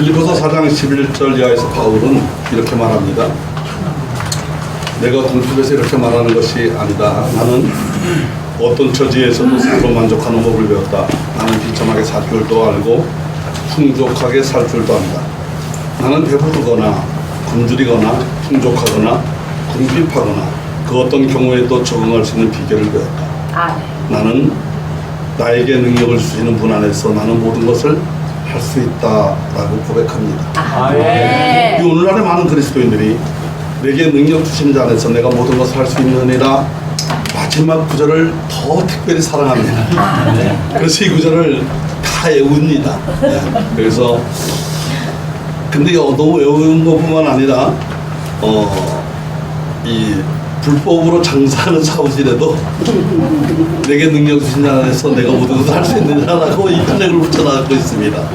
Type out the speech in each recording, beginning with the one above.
빌립보서 4장 11절 이하에서 바울은 이렇게 말합니다. 내가 동쪽에서 이렇게 말하는 것이 아니다. 나는 어떤 처지에서도 스스로 만족하는 법을 배웠다. 나는 비참하게 살 줄도 알고 풍족하게 살 줄도 안다. 나는 배부르거나 굶주리거나 풍족하거나 궁핍하거나 그 어떤 경우에도 적응할 수 있는 비결을 배웠다. 나는 나에게 능력을 주시는 분 안에서 나는 모든 것을 할 수 있다라고 고백합니다. 이 오늘날의 많은 그리스도인들이 내게 능력 주시는 자 안에서 내가 모든 것을 할 수 있느니라 마지막 구절을 더 특별히 사랑합니다. 그래서 이 구절을 다 외웁니다. 그래서 근데 너무 외우는 것뿐만 아니라 이 불법으로 장사하는 사무실에도 내게 능력 주신 자 안에서 내가 모든 것을 할 수 있느냐라고 이 편액을 붙여나가고 있습니다.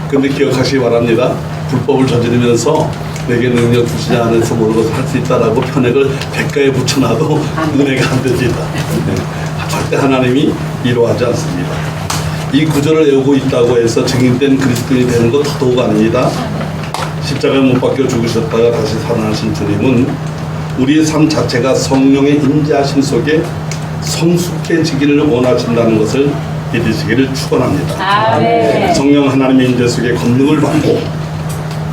근데 기억하시기 바랍니다. 불법을 저지르면서 내게 능력 주신 자 안에서 모든 것을 할 수 있다라고 편액을 백가에 붙여놔도 은혜가 안 됩니다. 절대 하나님이 이루하지 않습니다. 이 구절을 외우고 있다고 해서 증인된 그리스도인이 되는 것 더더욱 아닙니다. 십자가에 못 박혀 죽으셨다가 다시 살아나신 주님은 우리의 삶 자체가 성령의 인자하심 속에 성숙해지기를 원하신다는 것을 믿으시기를 축원합니다. 성령 하나님의 인자 속에 권능을 받고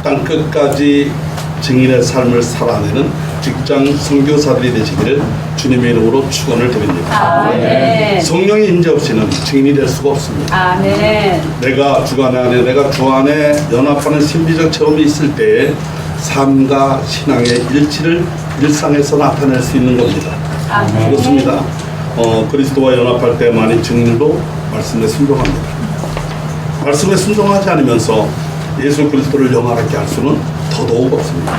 땅끝까지 증인의 삶을 살아내는 직장 선교사들이 되시기를 주님의 이름으로 축원을 드립니다. 성령의 인자 없이는 증인이 될 수가 없습니다. 내가 주관의 안에 내가 주 안에 연합하는 신비적 체험이 있을 때에 삶과 신앙의 일치를 일상에서 나타낼 수 있는 겁니다. 그렇습니다. 그리스도와 연합할 때만이 증인도 말씀에 순종합니다. 말씀에 순종하지 않으면서 예수 그리스도를 영화롭게 할 수는 더더욱 없습니다.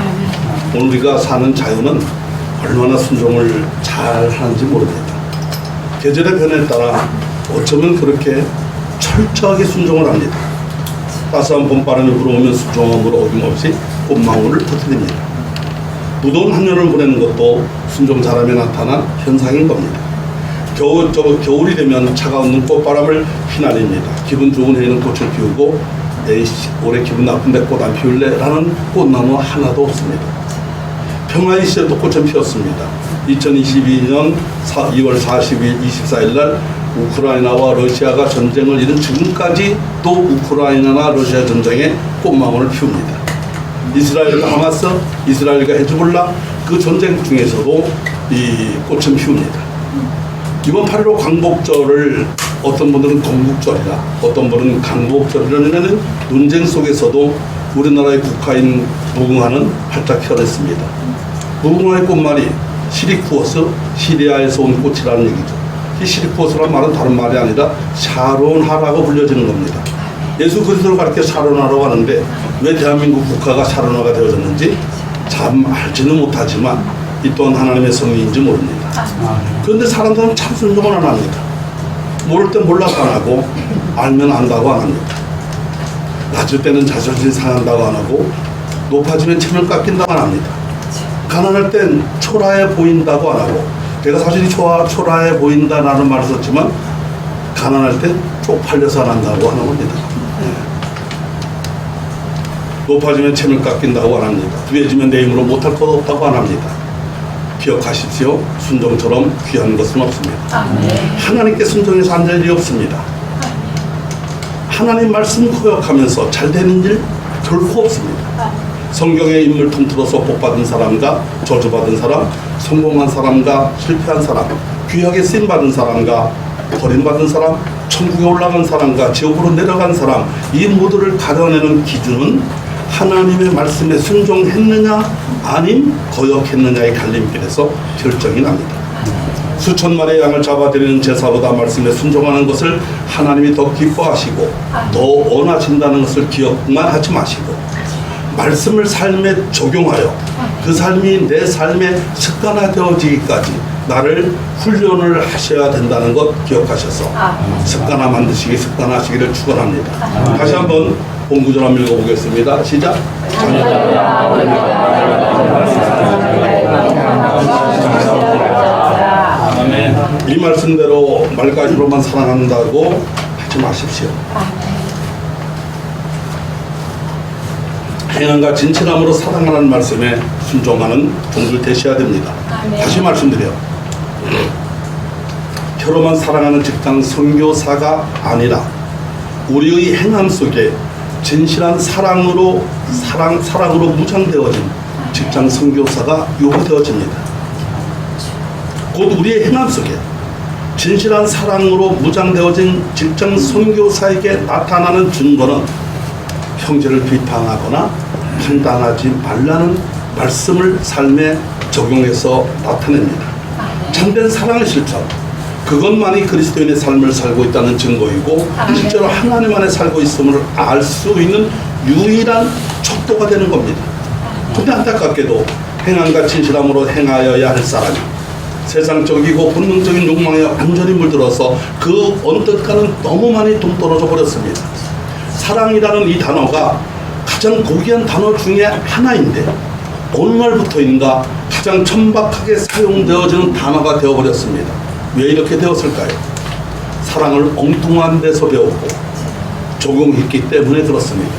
오늘 우리가 사는 자유는 얼마나 순종을 잘 하는지 모릅니다. 계절의 변화에 따라 어쩌면 그렇게 철저하게 순종을 합니다. 따스한 봄바람이 불어오면 순종함으로 어김없이 꽃망울을 터뜨립니다. 무더운 한여름을 보내는 것도 순종 잘함에 나타난 현상인 겁니다. 겨울이 되면 차가운 눈꽃바람을 휘날립니다. 기분 좋은 해에는 꽃을 피우고 에이씨 올해 기분 나쁜데 꽃 안 피울래? 라는 꽃나무 하나도 없습니다. 평화의 시절도 꽃은 피었습니다. 2022년 2월 40일 24일 날 우크라이나와 러시아가 전쟁을 이룬 지금까지 또 우크라이나나 러시아 전쟁에 꽃망울을 피웁니다. 이스라엘과 하마스, 이스라엘과 헤즈볼라 그 전쟁 중에서도 이 꽃은 피웁니다. 이번 8.15 광복절을 어떤 분들은 건국절이라 어떤 분은 강복절이라는 논쟁 속에서도 우리나라의 국화인 무궁화는 활짝 피어났습니다. 무궁화의 꽃말이 시리쿠어스, 시리아에서 온 꽃이라는 얘기죠. 이 시리쿠어스란 말은 다른 말이 아니라 샤론하라고 불려지는 겁니다. 예수 그리스도를 가르쳐 샤론하라고 하는데 왜 대한민국 국화가 샤론화가 되어졌는지 참 알지는 못하지만 이 또한 하나님의 섭리인지 모릅니다. 그런데 사람들은 참 순종을 안 합니다. 모를 땐 몰라서 안 하고 알면 안다고 안 합니다. 낮을 때는 자존심 상한다고 안 하고 높아지면 체면 깎인다고 안 합니다. 가난할 땐 초라해 보인다고 안 하고 제가 사실 초라해 보인다라는 말을 썼지만 가난할 땐 쪽팔려서 안 한다고 하는 겁니다. 높아지면 체면 깎인다고 안 합니다. 부해지면 내 힘으로 못할 것 없다고 안 합니다. 기억하십시오. 순종처럼 귀한 것은 없습니다. 하나님께 순종해서 안 될 일이 없습니다. 하나님 말씀 거역하면서 잘 되는 일 결코 없습니다. 성경의 인물 통틀어서 복받은 사람과 저주받은 사람, 성공한 사람과 실패한 사람, 귀하게 쓰임받은 사람과 버림받은 사람, 천국에 올라간 사람과 지옥으로 내려간 사람, 이 모두를 가려내는 기준은 하나님의 말씀에 순종했느냐 아님 거역했느냐의 갈림길에서 결정이 납니다. 수천 마리의 양을 잡아들이는 제사보다 말씀에 순종하는 것을 하나님이 더 기뻐하시고 더 원하신다는 것을 기억만 하지 마시고 말씀을 삶에 적용하여 그 삶이 내 삶에 습관화되어지기까지 나를 훈련을 하셔야 된다는 것 기억하셔서 습관화 만드시기 습관하시기를 축원합니다. 다시 한번 본구절 한번 읽어보겠습니다. 시작. 이 말씀대로 말까지로만 사랑한다고 하지 마십시오. 행함과 진실함으로 사랑하라는 말씀에 순종하는 종들 되셔야 됩니다. 다시 말씀드려요. 혀로만 사랑하는 직장 선교사가 아니라 우리의 행함 속에 진실한 사랑으로 무장되어진 직장 선교사가 요구되어집니다. 곧 우리의 행함 속에 진실한 사랑으로 무장되어진 직장 선교사에게 나타나는 증거는 형제를 비판하거나 판단하지 말라는 말씀을 삶에 적용해서 나타냅니다. 참된 사랑의 실천, 그것만이 그리스도인의 삶을 살고 있다는 증거이고 실제로 하나님 안에 살고 있음을 알 수 있는 유일한 척도가 되는 겁니다. 근데 안타깝게도 행함과 진실함으로 행하여야 할 사람이 세상적이고 본능적인 욕망에 완전히 물들어서 그 언뜻과는 너무 많이 동떨어져 버렸습니다. 사랑이라는 이 단어가 가장 고귀한 단어 중에 하나인데 어느 날부터인가 가장 천박하게 사용되어지는 단어가 되어버렸습니다. 왜 이렇게 되었을까요? 사랑을 엉뚱한 데서 배웠고 적용했기 때문에 그렇습니다.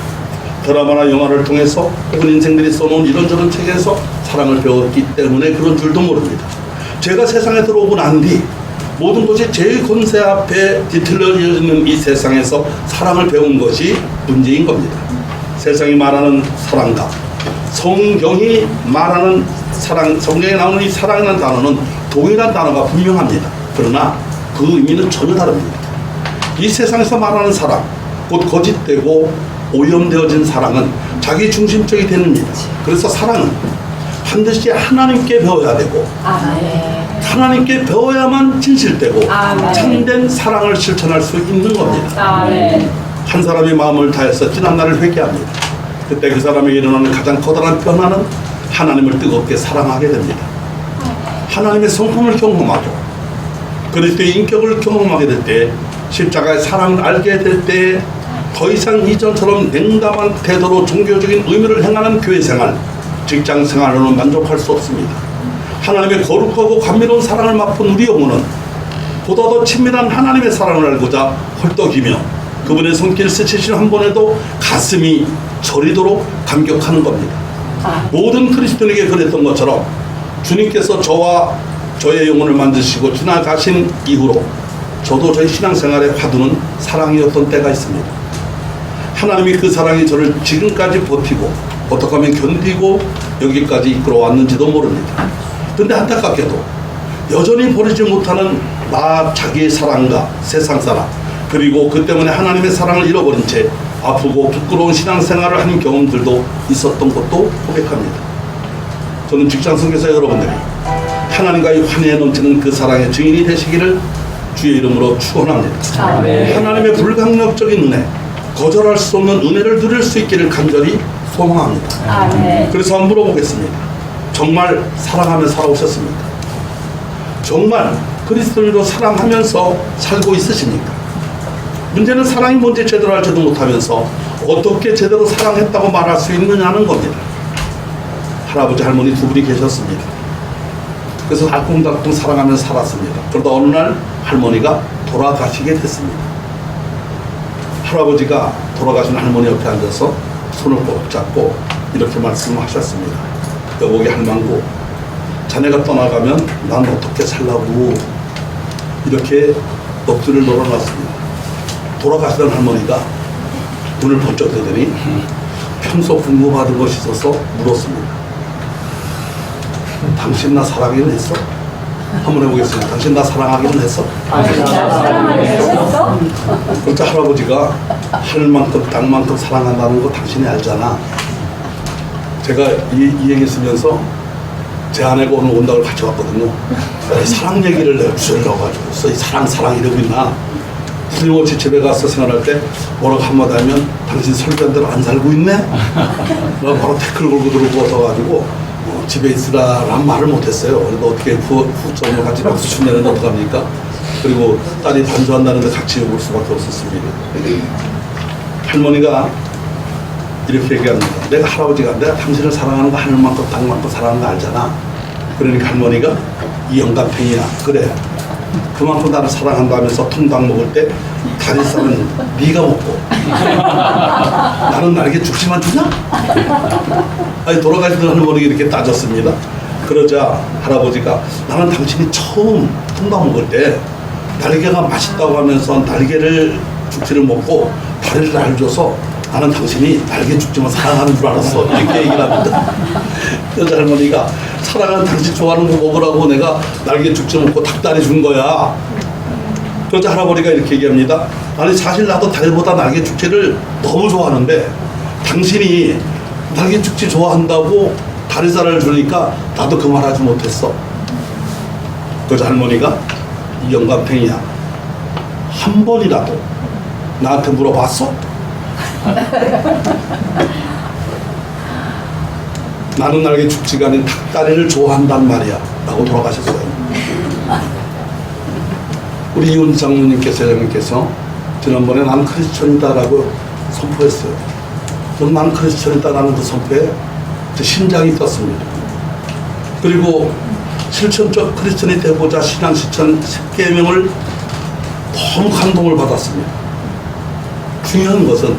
드라마나 영화를 통해서 혹은 인생들이 써놓은 이런저런 책에서 사랑을 배웠기 때문에 그런 줄도 모릅니다. 제가 세상에 들어오고 난 뒤 모든 것이 제 권세 앞에 뒤틀려지는 이 세상에서 사랑을 배운 것이 문제인 겁니다. 세상이 말하는 사랑과 성경이 말하는 사랑, 성경에 나오는 이 사랑이라는 단어는 동일한 단어가 분명합니다. 그러나 그 의미는 전혀 다릅니다. 이 세상에서 말하는 사랑, 곧 거짓되고 오염되어진 사랑은 자기 중심적이 됩니다. 그래서 사랑은 반드시 하나님께 배워야 되고 하나님께 배워야만 진실되고 참된 사랑을 실천할 수 있는 겁니다. 한 사람이 마음을 다해서 지난날을 회개합니다. 그때 그 사람에게 일어나는 가장 커다란 변화는 하나님을 뜨겁게 사랑하게 됩니다. 하나님의 성품을 경험하고 그리스도의 인격을 경험하게 될 때 십자가의 사랑을 알게 될 때 더 이상 이전처럼 냉담한 태도로 종교적인 의무를 행하는 교회 생활, 직장 생활로는 만족할 수 없습니다. 하나님의 거룩하고 감미로운 사랑을 맛본 우리 영혼은 보다 더 친밀한 하나님의 사랑을 알고자 헐떡이며 그분의 손길 스치신 한 번에도 가슴이 저리도록 감격하는 겁니다. 모든 그리스도인에게 그랬던 것처럼 주님께서 저와 저의 영혼을 만드시고 지나가신 이후로 저도 저희 신앙생활의 화두는 사랑이었던 때가 있습니다. 하나님이 그 사랑이 저를 지금까지 버티고 어떻게 하면 견디고 여기까지 이끌어 왔는지도 모릅니다. 그런데 안타깝게도 여전히 버리지 못하는 나 자기의 사랑과 세상 사랑 그리고 그 때문에 하나님의 사랑을 잃어버린 채 아프고 부끄러운 신앙생활을 한 경험들도 있었던 것도 고백합니다. 저는 직장 선교사 여러분들이 하나님과의 환희에 넘치는 그 사랑의 증인이 되시기를 주의 이름으로 축원합니다. 하나님의 불강력적인 은혜, 거절할 수 없는 은혜를 누릴 수 있기를 간절히 소망합니다. 그래서 한번 물어보겠습니다. 정말 사랑하며 살아오셨습니까? 정말 그리스도인으로 사랑하면서 살고 있으십니까? 문제는 사랑이 뭔지 제대로 알지도 못하면서 어떻게 제대로 사랑했다고 말할 수 있느냐는 겁니다. 할아버지 할머니 두 분이 계셨습니다. 그래서 알콩달콩 사랑하면서 살았습니다. 그러다 어느 날 할머니가 돌아가시게 됐습니다. 할아버지가 돌아가신 할머니 옆에 앉아서 손을 꼭 잡고 이렇게 말씀하셨습니다. 여보기 할망구, 자네가 떠나가면 난 어떻게 살라고 이렇게 넋두리를 놀아놨습니다. 돌아가시던 할머니가 눈을 번쩍 뜨더니 평소 궁금하던 것이 있어서 물었습니다. 당신 나 사랑하기는 했어? 한번 해보겠습니다. 당신 나 사랑하기는 했어? 그러니까 할아버지가 할 만큼 딱 만큼 사랑한다는 거 당신이 알잖아. 제가 이 얘기 쓰면서 제 아내가 오늘 온다고 같이 왔거든요. 사랑 얘기를 내가 주려고 가지고 이 사랑 이러고 있나. 틀림없이 집에 가서 생활할 때 뭐라고 한마디 하면 당신 설교한 대로 안 살고 있네? 내가 바로 태클 걸고 들어와가지고 집에 있으라란 말을 못했어요. 그래도 어떻게 후점을 같이 박수 치면은 어떡합니까? 그리고 딸이 단주한다는데 같이 올 수밖에 없었습니다. 할머니가 이렇게 얘기합니다. 내가 할아버지가 내가 당신을 사랑하는 거 하늘만큼 땅만큼 사랑하는 거 알잖아. 그러니까 할머니가 이 영감탱이야. 그래. 그만큼 나를 사랑한다면서 통닭 먹을 때 다리살은 네가 먹고 나는 나에게 죽지만 주냐? 아니 돌아가시던 할머니가 이렇게 따졌습니다. 그러자 할아버지가 나는 당신이 처음 통닭 먹을 때 날개가 맛있다고 하면서 날개를 죽지를 먹고 다리를 날 줘서 나는 당신이 날개 죽지만 사랑하는 줄 알았어. 이렇게 얘기를 합니다. 그래서 할머니가 사랑하는 당신 좋아하는 거 먹으라고 내가 날개 죽지 먹고 닭다리 준 거야. 그러자 할아버지가 이렇게 얘기합니다. 아니 사실 나도 다리보다 날개 죽지를 너무 좋아하는데 당신이 날개 죽지 좋아한다고 다리살을 주니까 나도 그 말 하지 못했어. 그래서 할머니가 이 영감탱이야, 한 번이라도 나한테 물어봤어? 나는 날개 죽지가 않은 닭다리를 좋아한단 말이야 라고 돌아가셨어요. 우리 이훈 장로님께서 회장님께서 지난번에 난 크리스천이다 라고 선포했어요. 그럼 난 크리스천이다 라는 그 선포에 제 심장이 떴습니다. 그리고 실천적 크리스천이 되고자 신앙 실천 10계명을 너무 감동을 받았습니다. 중요한 것은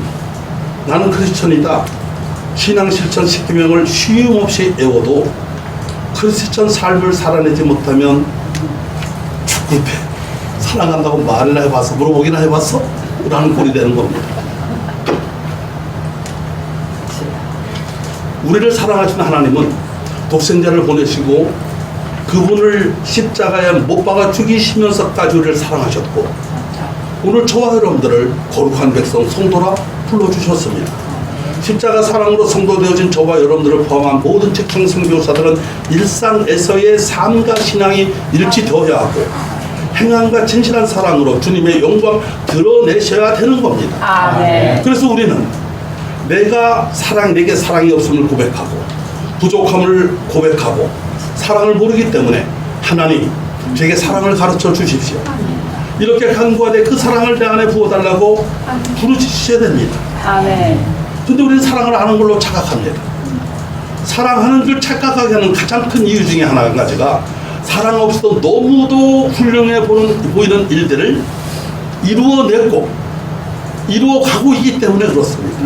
나는 크리스천이다 신앙 실천 10계명을 쉼없이 외워도 크리스천 삶을 살아내지 못하면 죽을 때 사랑한다고 말이나 해봤어? 물어보기나 해봤어? 라는 꼴이 되는 겁니다. 우리를 사랑하시는 하나님은 독생자를 보내시고 그분을 십자가에 못 박아 죽이시면서까지 우리를 사랑하셨고 오늘 저와 여러분들을 거룩한 백성 성도라 불러주셨습니다. 십자가 사랑으로 성도되어진 저와 여러분들을 포함한 모든 직통 선교사들은 일상에서의 삶과 신앙이 일치되어야 하고 행함과 진실한 사랑으로 주님의 영광 드러내셔야 되는 겁니다. 아멘. 그래서 우리는 내게 사랑이 없음을 고백하고 부족함을 고백하고 사랑을 모르기 때문에 하나님 제게 사랑을 가르쳐 주십시오. 이렇게 간구하되 그 사랑을 내 안에 부어달라고 부르짖으셔야 됩니다. 아멘. 근데 우리는 사랑을 아는 걸로 착각합니다. 사랑하는 줄 착각하게 하는 가장 큰 이유 중에 한 가지가 사랑 없이도 너무도 훌륭해 보이는 일들을 이루어냈고 이루어가고 있기 때문에 그렇습니다.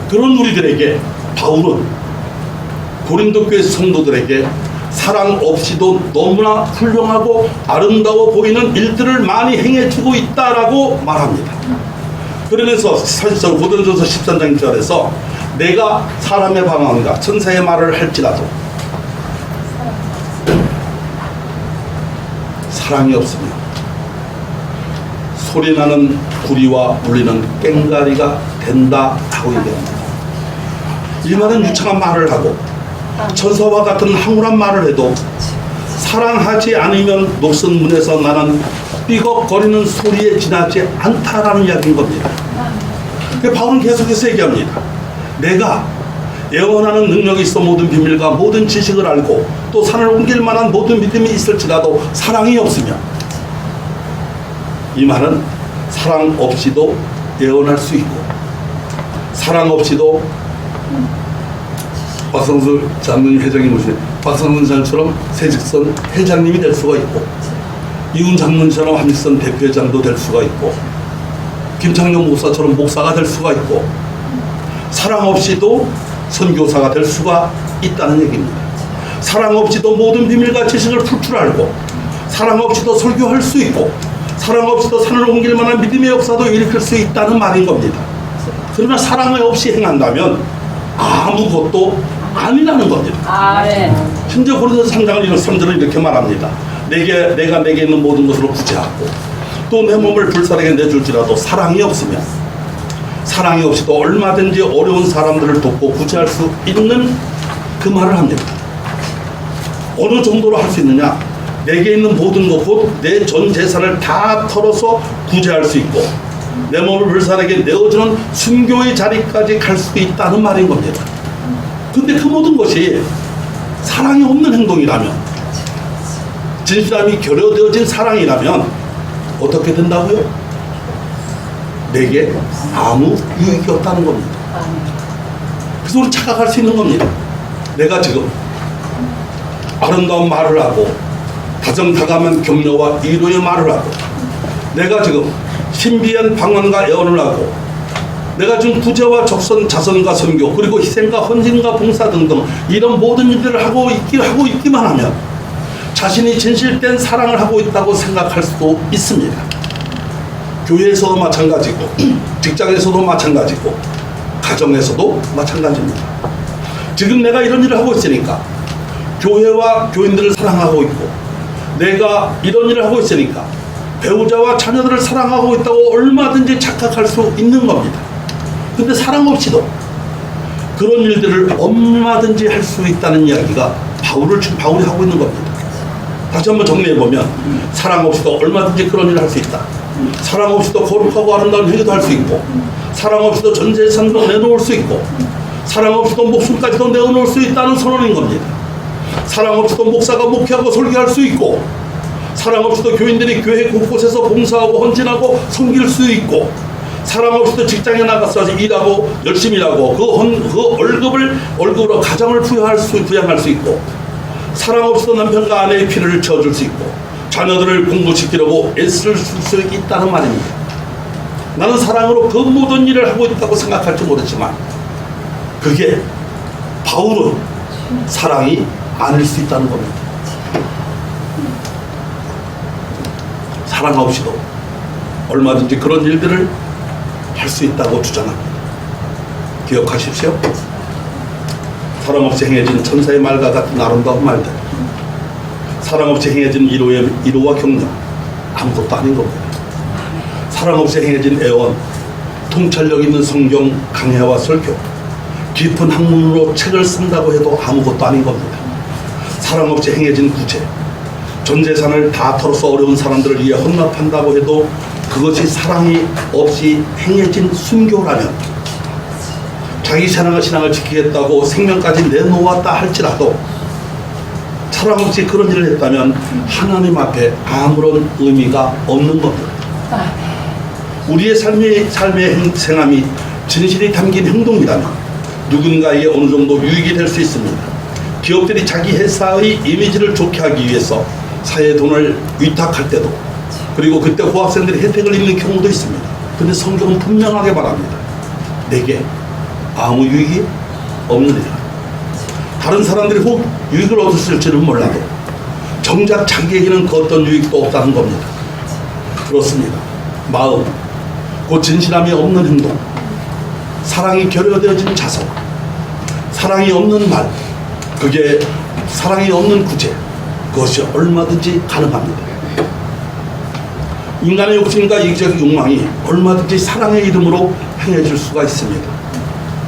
그런 우리들에게 바울은 고린도 교회 성도들에게 사랑 없이도 너무나 훌륭하고 아름다워 보이는 일들을 많이 행해주고 있다라고 말합니다. 그러면서 사실상 고린도전서 13장 1절에서 내가 사람의 방언과 천사의 말을 할지라도 사랑이 없으면 소리나는 구리와 울리는 꽹가리가 된다 하고 얘기합니다. 이 말은 유창한 말을 하고 천사와 같은 황홀한 말을 해도 사랑하지 않으면 녹슨 문에서 나는 삐걱거리는 소리에 지나지 않다라는 이야기인 겁니다. 바울은 계속해서 얘기합니다. 내가 예언하는 능력이 있어 모든 비밀과 모든 지식을 알고 또 산을 옮길 만한 모든 믿음이 있을지라도 사랑이 없으면 이 말은 사랑 없이도 예언할 수 있고 사랑 없이도 박성수 장로님 회장이 모신 박성수 장처럼 새직선 회장님이 될 수가 있고 이훈 장로님처럼 한일선 대표회장도 될 수가 있고 김창룡 목사처럼 목사가 될 수가 있고 사랑 없이도 선교사가 될 수가 있다는 얘기입니다. 사랑 없이도 모든 비밀과 지식을 풀줄 알고 사랑 없이도 설교할 수 있고 사랑 없이도 산을 옮길 만한 믿음의 역사도 일으킬 수 있다는 말인 겁니다. 그러나 사랑을 없이 행한다면 아무것도 아니라는 겁니다. 아멘. 심지어 고린도서 3장을 이렇게 말합니다. 내가 내게 있는 모든 것으로 구제하고 또 내 몸을 불사르게 내줄지라도 사랑이 없으면 사랑이 없이도 얼마든지 어려운 사람들을 돕고 구제할 수 있는 그 말을 합니다. 어느 정도로 할 수 있느냐? 내게 있는 모든 것 곧 내 전 재산을 다 털어서 구제할 수 있고 내 몸을 불사르게 내어주는 순교의 자리까지 갈 수 있다는 말인 겁니다. 근데 그 모든 것이 사랑이 없는 행동이라면 진실함이 결여되어진 사랑이라면 어떻게 된다고요? 내게 아무 유익이 없다는 겁니다. 그래서 우리 착각할 수 있는 겁니다. 내가 지금 아름다운 말을 하고 다정다감한 격려와 위로의 말을 하고, 내가 지금 신비한 방언과 예언을 하고, 내가 지금 구제와 적선, 자선과 선교, 그리고 희생과 헌신과 봉사 등등 이런 모든 일들을 하고 있기만 하면 자신이 진실된 사랑을 하고 있다고 생각할 수도 있습니다. 교회에서도 마찬가지고, 직장에서도 마찬가지고, 가정에서도 마찬가지입니다. 지금 내가 이런 일을 하고 있으니까 교회와 교인들을 사랑하고 있고, 내가 이런 일을 하고 있으니까 배우자와 자녀들을 사랑하고 있다고 얼마든지 착각할 수 있는 겁니다. 근데 사랑 없이도 그런 일들을 얼마든지 할 수 있다는 이야기가 바울이 하고 있는 겁니다. 다시 한번 정리해보면, 사랑 없이도 얼마든지 그런 일을 할 수 있다. 사랑 없이도 거룩하고 아름다운 회개도 할 수 있고, 사랑 없이도 전 재산도 내놓을 수 있고, 사랑 없이도 목숨까지도 내어놓을 수 있다는 선언인 겁니다. 사랑 없이도 목사가 목회하고 설교할 수 있고, 사랑 없이도 교인들이 교회 곳곳에서 봉사하고 헌신하고 섬길 수 있고, 사랑 없이도 직장에 나가서 일하고 열심히 일하고 그 월급으로 가정을 부양할 수 있고, 사랑 없이도 남편과 아내의 피를 채워줄 수 있고, 자녀들을 공부시키려고 애쓸 수 있다는 말입니다. 나는 사랑으로 그 모든 일을 하고 있다고 생각할지 모르지만, 그게 바울은 사랑이 아닐 수 있다는 겁니다. 사랑 없이도 얼마든지 그런 일들을 할 수 있다고 주장합니다. 기억하십시오. 사랑 없이 행해진 천사의 말과 같은 아름다운 말들, 사랑 없이 행해진 위로와 격려, 아무것도 아닌 겁니다. 사랑 없이 행해진 애원, 통찰력 있는 성경 강해와 설교, 깊은 학문으로 책을 쓴다고 해도 아무것도 아닌 겁니다. 사랑 없이 행해진 구제, 전 재산을 다 털어서 어려운 사람들을 위해 헌납한다고 해도 그것이 사랑이 없이 행해진 순교라면, 자기 신앙을 지키겠다고 생명까지 내놓았다 할지라도 사랑 없이 그런 일을 했다면 하나님 앞에 아무런 의미가 없는 겁니다. 우리의 삶의 행함이 진실이 담긴 행동이라면 누군가에게 어느 정도 유익이 될 수 있습니다. 기업들이 자기 회사의 이미지를 좋게 하기 위해서 사회에 돈을 위탁할 때도, 그리고 그때 고학생들이 혜택을 입는 경우도 있습니다. 근데 성경은 분명하게 말합니다. 내게 아무 유익이 없느니라. 다른 사람들이 혹 유익을 얻었을지는 몰라도 정작 자기에게는 그 어떤 유익도 없다는 겁니다. 그렇습니다. 마음, 그 진실함이 없는 행동, 사랑이 결여되어진 자성, 사랑이 없는 말, 그게 사랑이 없는 구제, 그것이 얼마든지 가능합니다. 인간의 욕심과 이기적 욕망이 얼마든지 사랑의 이름으로 행해질 수가 있습니다.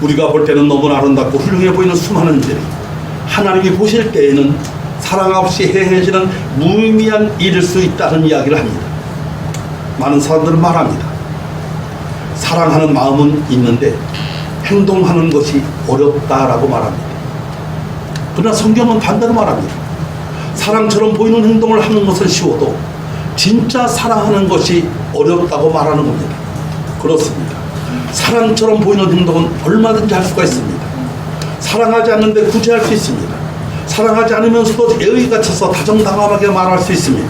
우리가 볼 때는 너무 아름답고 훌륭해 보이는 수많은 일들이 하나님이 보실 때에는 사랑 없이 행해지는 무의미한 일일 수 있다는 이야기를 합니다. 많은 사람들은 말합니다. 사랑하는 마음은 있는데 행동하는 것이 어렵다라고 말합니다. 그러나 성경은 반대로 말합니다. 사랑처럼 보이는 행동을 하는 것은 쉬워도 진짜 사랑하는 것이 어렵다고 말하는 겁니다. 그렇습니다. 사랑처럼 보이는 행동은 얼마든지 할 수가 있습니다. 사랑하지 않는데 구제할 수 있습니다. 사랑하지 않으면서도 예의 갖춰서 다정다감하게 말할 수 있습니다.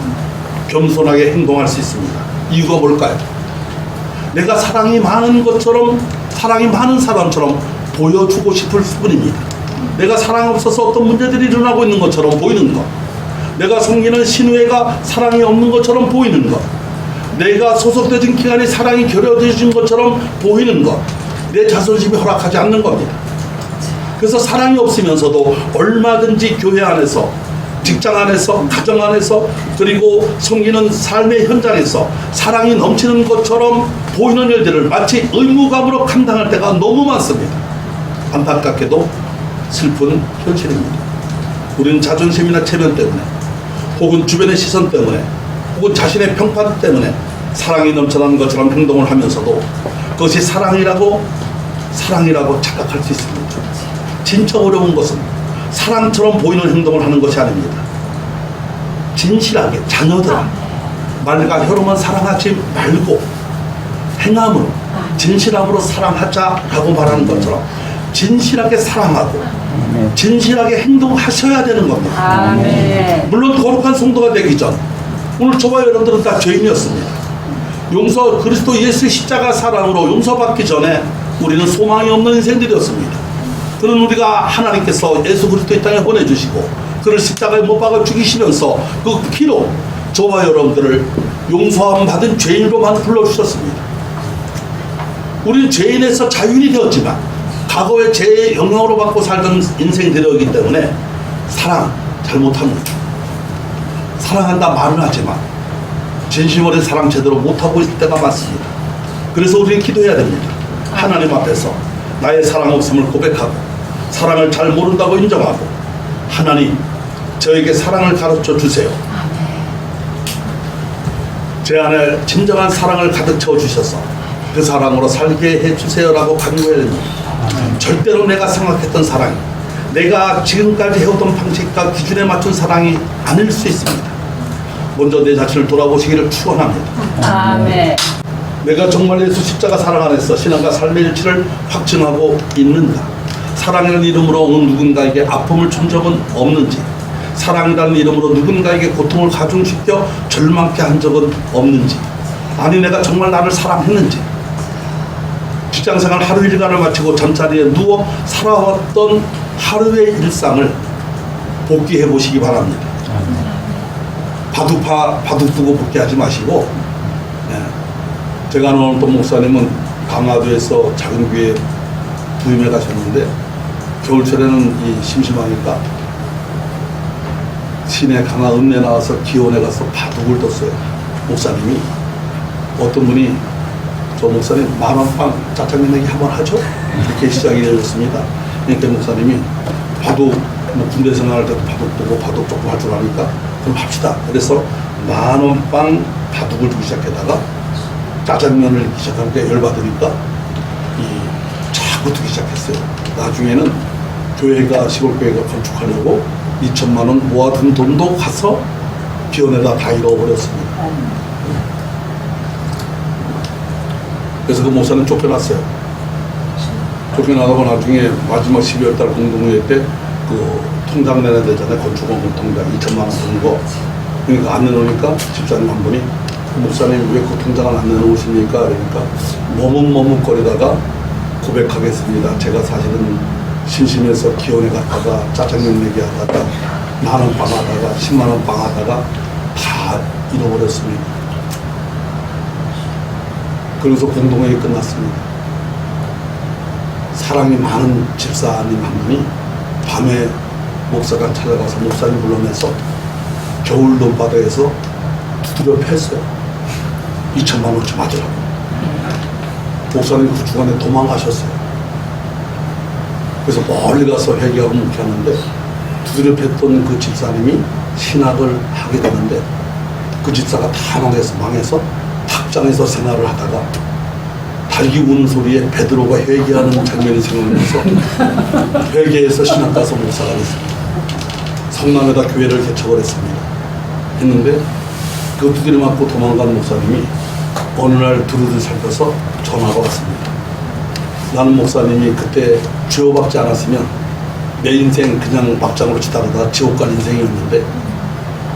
겸손하게 행동할 수 있습니다. 이유가 뭘까요? 내가 사랑이 많은 사람처럼 보여주고 싶을 뿐입니다. 내가 사랑 없어서 어떤 문제들이 일어나고 있는 것처럼 보이는 것, 내가 섬기는 신우회가 사랑이 없는 것처럼 보이는 것, 내가 소속되진 기간에 사랑이 결여되어진 것처럼 보이는 것, 내 자존심이 허락하지 않는 겁니다. 그래서 사랑이 없으면서도 얼마든지 교회 안에서, 직장 안에서, 가정 안에서, 그리고 섬기는 삶의 현장에서 사랑이 넘치는 것처럼 보이는 일들을 마치 의무감으로 감당할 때가 너무 많습니다. 안타깝게도 슬픈 현실입니다. 우리는 자존심이나 체면 때문에, 혹은 주변의 시선 때문에, 혹은 자신의 평판 때문에 사랑이 넘쳐나는 것처럼 행동을 하면서도 그것이 사랑이라고 착각할 수 있습니다. 진짜 어려운 것은 사랑처럼 보이는 행동을 하는 것이 아닙니다. 진실하게 자녀들아, 말과 혀로만 사랑하지 말고 행함으로, 진실함으로 사랑하자라고 말하는 것처럼 진실하게 사랑하고 진실하게 행동하셔야 되는 겁니다. 아멘. 물론 거룩한 성도가 되기 전 오늘 저와 여러분들은 다 죄인이었습니다. 그리스도 예수의 십자가 사랑으로 용서받기 전에 우리는 소망이 없는 인생들이었습니다. 그는 우리가 하나님께서 예수 그리스도 이 땅에 보내주시고 그를 십자가에 못 박아 죽이시면서 그 피로 저와 여러분들을 용서함 받은 죄인으로만 불러주셨습니다. 우리는 죄인에서 자유인이 되었지만 과거의 죄의 영향으로 받고 살던 인생들이었기 때문에 사랑 잘못합니다. 사랑한다 말은 하지만 진심 어린 사랑 제대로 못하고 있을 때가 많습니다. 그래서 우리는 기도해야 됩니다. 하나님 앞에서 나의 사랑 없음을 고백하고 사랑을 잘 모른다고 인정하고 하나님 저에게 사랑을 가르쳐 주세요. 제 안에 진정한 사랑을 가득 채워주셔서 그 사랑으로 살게 해주세요라고 간구해야 됩니다. 절대로 내가 생각했던 사랑이 내가 지금까지 해오던 방식과 기준에 맞춘 사랑이 아닐 수 있습니다. 먼저 내 자신을 돌아보시기를 축원합니다. 아멘. 내가 정말 예수 십자가 사랑 안에서 신앙과 삶의 일치를 확증하고 있는가? 사랑이라는 이름으로 어느 누군가에게 아픔을 준 적은 없는지, 사랑이라는 이름으로 누군가에게 고통을 가중시켜 절망케 한 적은 없는지, 아니 내가 정말 나를 사랑했는지, 직장생활 하루 일과를 마치고 잠자리에 누워 살아왔던 하루의 일상을 복귀해 보시기 바랍니다. 바둑 두고 복귀하지 마시고, 제가 아는 어떤 목사님은 강화도에서 작은 교회 부임해 가셨는데 겨울철에는 이 심심하니까 시내 강화 읍내 나와서 기원에 가서 바둑을 뒀어요. 목사님이. 어떤 분이 저 목사님 10,000원 빵 짜장면 내기 한번 하죠? 이렇게 시작이 되었습니다. 그러니까 목사님이 바둑 군대 생활할 때도 바둑 두고 바둑 조금 할 줄 아니까 그럼 합시다. 그래서 10,000원 빵 바둑을 두기 시작하다가 짜장면을 시작하니까 열받으니까 자꾸 두기 시작했어요. 나중에는 교회가 시골교회가 건축하려고 2,000만 원 모아둔 돈도 가서 비원에다 다 잃어버렸습니다. 그래서 그 목사는 쫓겨났어요. 쫓겨나가고 나중에 마지막 12월 달 공동회 때 그 통장 내야 되잖아요. 건축원금 통장 2,000만 원 주는 거. 그러니까 안 내놓으니까 집사님 한 분이 목사님 왜 그 통장을 안 내놓으십니까? 그러니까 머뭇머뭇거리다가 고백하겠습니다. 제가 사실은 심심해서 기원에 갔다가 짜장면 내기 하다가 10,000원 빵 하다가 10만 원 빵 하다가 다 잃어버렸습니다. 그래서 공동회의 끝났습니다. 사랑이 많은 집사님 한 분이 밤에 목사관 찾아가서 목사님 불러내서 겨울 논바다에서 두드려 팼어요. 2,000만 원치 맞으라고. 목사님 그 주간에 도망가셨어요. 그래서 멀리 가서 회개하고 묵혔는데 두드려 팼던 그 집사님이 신학을 하게 되는데 그 집사가 다 망해서 탁장에서 생활을 하다가 달기 우는 소리에 베드로가 회개하는 장면이 생각나서 회개해서 신학 가서 목사가 됐습니다. 성남에다 교회를 개척을 했습니다. 했는데 그 두드려 맞고 도망간 목사님이 어느 날 두루를 살펴서 전화가 왔습니다. 나는 목사님이 그때 죄업받지 않았으면 내 인생 그냥 막장으로 치다가다가 지옥 갈 인생이었는데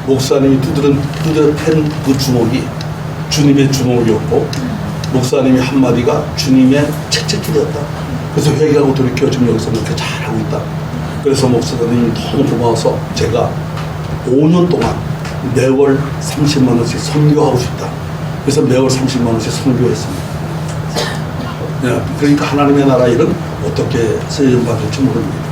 목사님이 두드려 팬 그 주먹이 주님의 주먹이었고 목사님이 한마디가 주님의 채찍질이었다. 그래서 회개하고 돌이켜 지금 여기서 이렇게 잘하고 있다. 그래서 목사님이 너무 고마워서 제가 5년 동안 매월 30만 원씩 선교하고 싶다. 그래서 매월 30만 원씩 선교했습니다. 네, 그러니까 하나님의 나라 일은 어떻게 쓰임받을지 모릅니다.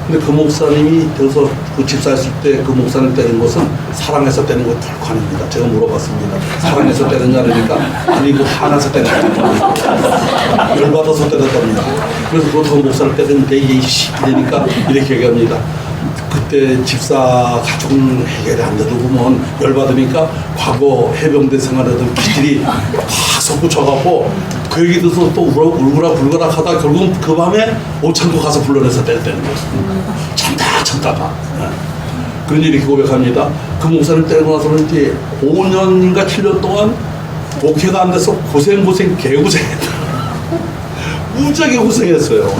근데 그 목사님이 돼서 그 집사했을 때 그 목사님 때린 것은 사랑해서 때린 것 결코 아닙니다. 제가 물어봤습니다. 사랑해서 때렸냐 그러니까 아니고 화나서 때렸다. 열받아서 때렸답니다. 그래서 그렇다고 목사를 때렸는데 이게 이러니까 이렇게 얘기합니다. 그때 집사 가족은 해결이 안 되도 보면 열받으니까 과거 해병대 생활하던 기들이 확 솟구쳐갖고 그 얘기 들어서 또 울거라 불거라 하다 결국은 그 밤에 못 참고 가서 불러내서 때렸다는 거죠. 참다가. 그런 일이 고백합니다. 그 목사를 때리고 나서는 이제 5년인가 7년 동안 목회가 안 돼서 고생 개고생했다. 무지하게 고생했어요.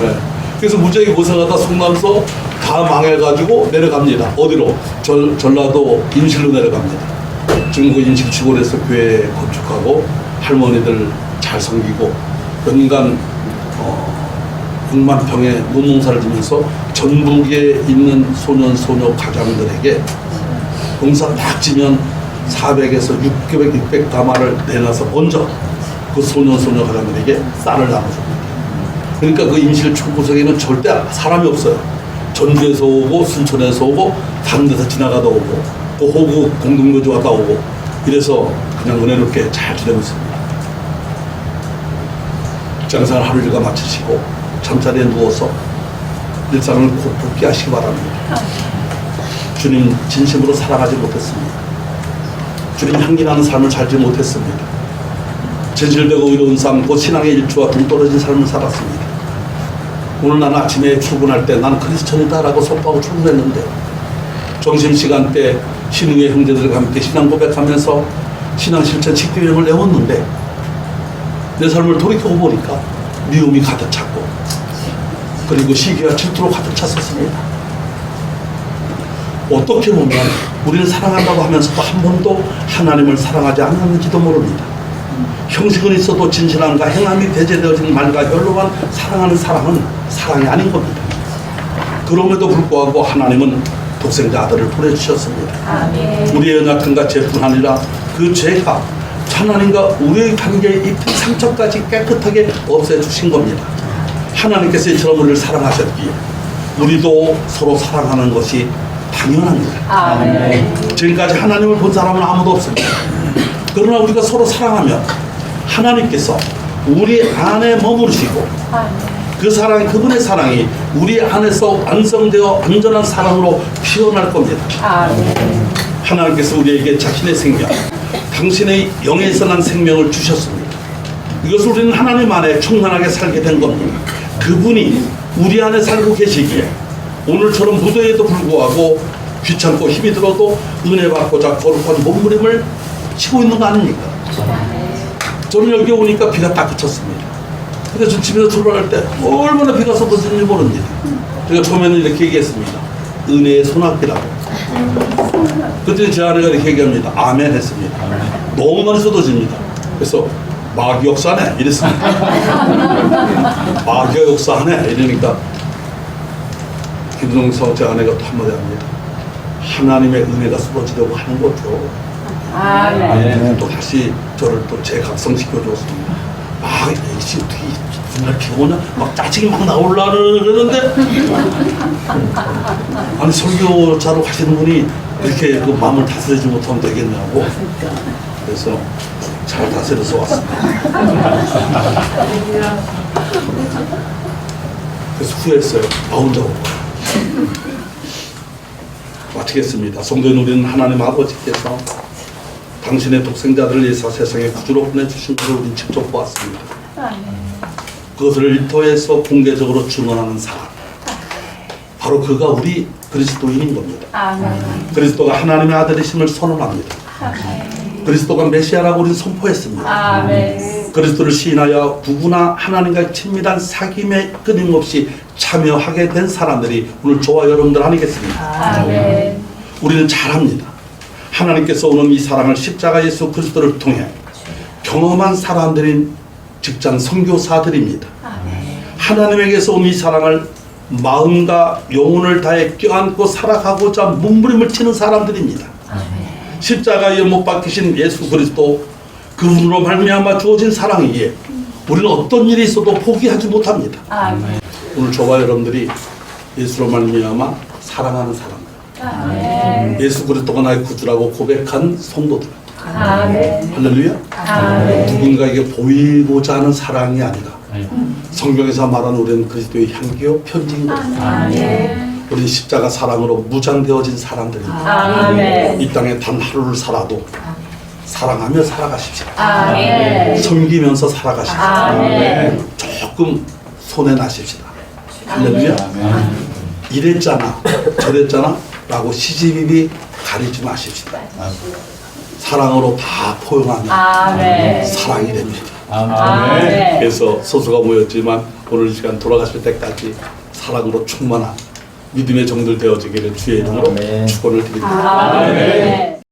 그래서 무지하게 고생하다 성남서 다 망해가지고 내려갑니다. 어디로? 전라도 임실로 내려갑니다. 지금 그 임실 주골에서 교회 건축하고 할머니들 잘 섬기고 연간 6만 평의 논농사를 지면서 전국에 있는 소년 소녀 가장들에게 농사 딱 지면 400에서 600 가마를 내놔서 먼저 그 소년 소녀 가장들에게 쌀을 나눠줍니다. 그러니까 그 임실 총구석에는 절대 사람이 없어요. 전주에서 오고 순천에서 오고 다른 데서 지나가다 오고 또 호구 공동묘지 왔다 오고 이래서 그냥 은혜롭게 잘 지내고 있습니다. 직장생활 하루 일과 마치시고 잠자리에 누워서 일상을 곧 복귀하시기 바랍니다. 주님 진심으로 사랑하지 못했습니다. 주님 향기나는 삶을 살지 못했습니다. 진실되고 의로운 삶, 곧 신앙의 일주와 동떨어진 삶을 살았습니다. 오늘 나는 아침에 출근할 때 나는 크리스천이다라고 선포하고 출근했는데 점심시간 때 신흥의 형제들과 함께 신앙 고백하면서 신앙 실천 식기여행을 내었는데 내 삶을 돌이켜보니까 미움이 가득 찼고 그리고 시기와 질투로 가득 찼었습니다. 어떻게 보면 우리는 사랑한다고 하면서도 한 번도 하나님을 사랑하지 않았는지도 모릅니다. 형식은 있어도 진실함과 행함이 배제되어진 말과 혈로만 사랑하는 사랑은 사랑이 아닌 겁니다. 그럼에도 불구하고 하나님은 독생자 아들을 보내주셨습니다. 아멘. 우리의 연약함과 죄뿐 아니라 그 죄가 하나님과 우리의 관계에 입힌 상처까지 깨끗하게 없애주신 겁니다. 하나님께서 이처럼 우리를 사랑하셨기에 우리도 서로 사랑하는 것이 당연합니다. 아멘. 지금까지 하나님을 본 사람은 아무도 없습니다. 그러나 우리가 서로 사랑하면 하나님께서 우리 안에 머무르시고 그 사랑, 그분의 사랑이 우리 안에서 완성되어 완전한 사랑으로 피어날 겁니다. 아멘. 하나님께서 우리에게 자신의 생명, 당신의 영에서 난 생명을 주셨습니다. 이것을 우리는 하나님 안에 충만하게 살게 된 겁니다. 그분이 우리 안에 살고 계시기에 오늘처럼 무더위에도 불구하고 귀찮고 힘이 들어도 은혜 받고자 거룩한 몸부림을 치고 있는 거 아닙니까? 저는 여기 오니까 비가 딱 그쳤습니다. 근데 저 집에서 출발할 때 얼마나 비가 쏟아지는지 모릅니다. 제가 처음에는 이렇게 얘기했습니다. 은혜의 소낙비라고. 그때 제 아내가 이렇게 얘기합니다. 아멘 했습니다. 너무 많이 쏟아집니다. 그래서 마귀 역사하네 이랬습니다. 마귀가 역사하네 이러니까 김동서 제 아내가 또 한마디 합니다. 하나님의 은혜가 쏟아지려고 하는 거죠. 아멘. 또 다시 저를 또 재각성시켜 줬습니다. 이씨 어떻게 정말 비가 오냐? 막 짜증이 막 나오려고 그러는데 아니 설교자로 가시는 분이 이렇게 그 마음을 다스리지 못하면 되겠냐고. 그래서 잘 다스려서 왔습니다. 그래서 후회했어요. 나 혼자 온 거야. 마치겠습니다. 성도인 우리는 하나님 아버지께서 당신의 독생자들을 예사 세상에 구주로 보내주신 것을 우리는 직접 보았습니다. 그것을 일터에서 공개적으로 증언하는 사람, 바로 그가 우리 그리스도인인 겁니다. 그리스도가 하나님의 아들이심을 선언합니다. 그리스도가 메시아라고 우리는 선포했습니다. 그리스도를 시인하여 누구나 하나님과의 친밀한 사귐에 끊임없이 참여하게 된 사람들이 오늘 저와 여러분들 아니겠습니까? 우리는 잘합니다. 하나님께서 오는 이 사랑을 십자가 예수 그리스도를 통해 경험한 사람들인 직장 선교사들입니다. 하나님에게서 온 이 사랑을 마음과 영혼을 다해 껴안고 살아가고자 몸부림을 치는 사람들입니다. 십자가에 못 박히신 예수 그리스도 그분으로 말미암아 주어진 사랑이기에 우리는 어떤 일이 있어도 포기하지 못합니다. 오늘 저와 여러분들이 예수로 말미암아 사랑하는 사람들, 예수 그리스도가 나의 구주라고 고백한 성도들, 할렐루야. 누군가에게 보이고자 하는 사랑이 아니라 성경에서 말하는 우리는 그리스도의 향기요 편지인 겁니다. 우리는 십자가 사랑으로 무장되어진 사람들입니다. 이 땅에 단 하루를 살아도 사랑하며 살아가십시오. 섬기면서 살아가십시오. 조금 손해 나십시다. 할렐루야. 이랬잖아 저랬잖아 라고 시시비비 가리지 마십시다. 사랑으로 다 포용하면 사랑이 됩니다. 그래서 소수가 모였지만 오늘 이 시간 돌아가실 때까지 사랑으로 충만한 믿음의 종들 되어지기를 주의 이름으로 아멘. 축원을 드립니다.